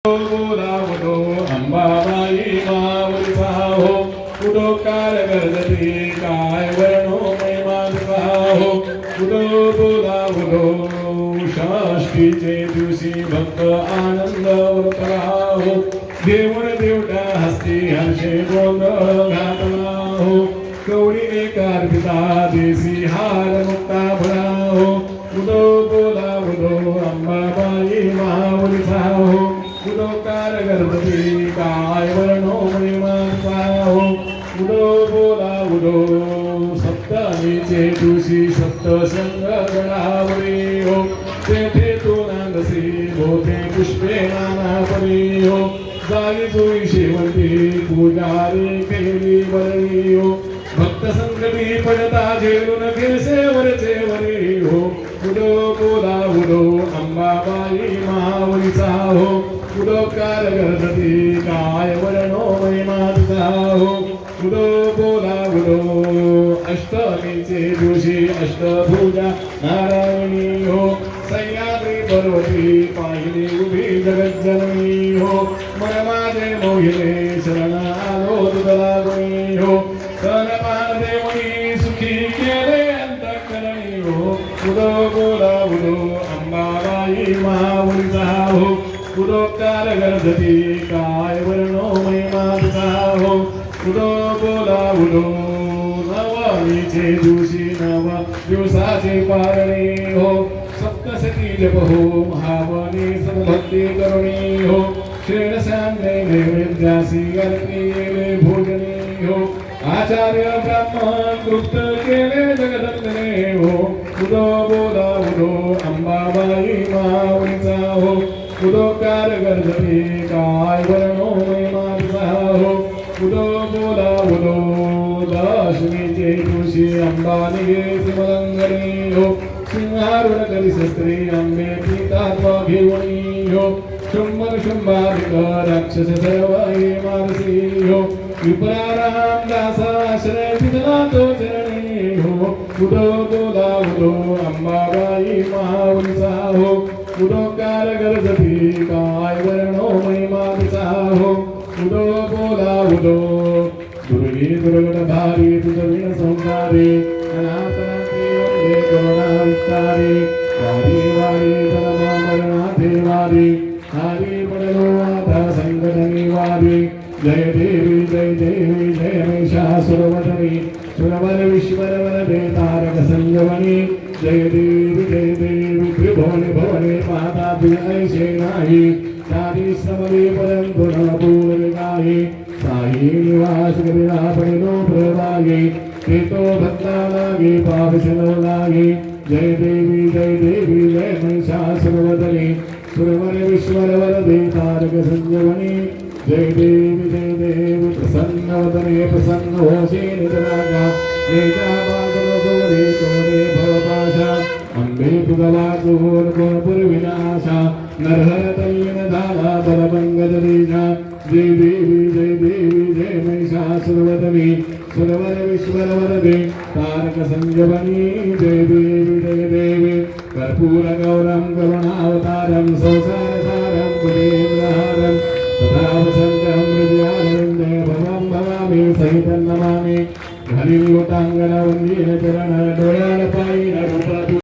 बोलावतो अंबाबाई माऊली पाहो कुठो कार गर्जती काय वर्णो महिमा पाहो कुठो बोलावतो षष्टीचे दिवशी भक्त आनंद व्रतराहो देवण देवटा हस्ती हर्षे गोंधळ घातलाहो कवडी एकार्पिता देसी हार मुक्ता भराहो कुठो बोलावतो अंबाबाई माऊली पाहो कुठो कार गर्भवती काय वर्णो महिमा पाहो कुठो बोलावतो सप्तमीचे दिवशी सप्तशृंग गडावरी हो तेथे तू नांदसी भोते पुष्पे नाना परी हो जागी तुई शेवंती पूजारी केली बरी हो भक्त संकटी पडता झेलून फिरसे वरचे वरी हो कुठो बोलावतो अंबाबाई माऊलीचा हो कुठो कार गर्जती काय वर्णो महिमा तुझा हो कुठो बोलावतो अष्टमीचे दिवशी अष्टभुजा नारायणी हो सह्याद्री पर्वती पाहिली उभी जगज्जननी हो मन माझे मोहिले शरण आलो तुझला गुणी हो सनपान देवणी सुखी केले अंतःकरणी हो कुठो बोलावतो अंबाबाई माऊलीचा हो कुठो कार गर्जती काय वर्णो महिमा तुझा हो कुठो बोलावतो नवमीचे दिवशी नव दिवसाचे पारणे हो सप्तशती जप हो महावनी सद्भक्ती करुणी हो श्रेणसान्ने नैवेद्यासी अर्पणेले भोजने हो आचार्य ब्राह्मण तृप्त केले जगदंदने हो कुठो बोलावतो अंबाबाई माऊलीचा हो कुठो कार गर्जती काय वर्णो महिमा तुझा हो कुठो बोलावतो दशमीचे दिवशी अंबानिगे सिमलंगणी हो सिंहारूढ करी शस्त्री अंबे पितात्मा घेऊणी हो शुंभर शुंभारिक राक्षस सर्व हे मारसी हो विप्रा रामदास आश्रय तिथला तो चरणी हो कुठो बोलावतो अंबाबाई माऊलीचा हो कुठो कार गर्जती काय वर्णो महिमा तुझा हो कुठो बोलावतो दुर्गी दुर्गट भारी तुझ विण संसारी अनाथनाथी वंदे करुणा विस्तारी वारी वारी धर्म मरणाथे वारी हारी पडलो आता संकट निवारी जय देवी जय महिषासुरवदनी सुरवर विश्वर वरदे तारक संजवनी जय देवी त्रिभुवने भवने पाहता ऐसे नाही सारी समवे परंतु न पूर्णगाही साई निवास करिला पडिलो प्रभागे तेतो भक्ता लागे पावसनो लागे जय देवी जय महिषासुरवदनी सुरवर विश्वर वरदे तारक संजवनी जय देवी प्रसन्नवदने प्रसन्न होशे निराजा नेजा बादल सोरे सोरे भवपाशा अंबे तुगला जोर गुणपुर विनाशा नरहर तल्लीन धाला बलभंग दरीजा जय देवी जय महिषासुरवदनी सुरवर विश्वर वरदे तारक संजवनी जय देवी कर्पूर गौरम करुणावतारम संसारसारम कुलेन्द्रहारम तथा वसंतम हृदयानंदे भवं भवामि सहितं नमामि घलिलोटांगण वंदीन चरण डोळ्यान पायी रूप